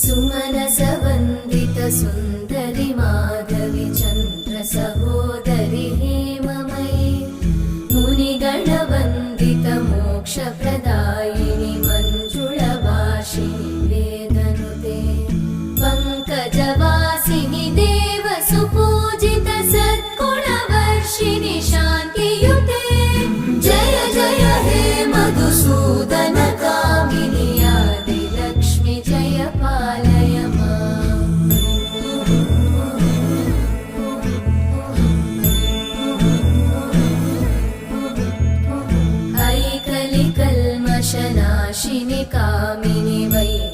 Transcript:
सुमनसवन्दित सुन्दरि माधवि चन्द्र सहोदरि हेममयि मुनिगणवन्दित मोक्षप्रदायिनि मञ्जुळभाषिणि वेदनुते पङ्कजवासिनि देवसुपूजित सद्गुणवर्षिणि शान्तियुते जय जय हे मधुसूदन कामिनि आदिलक्ष्मि जय पालय माम्। ऐकलिकल्मषनाशिनि कामिनि वै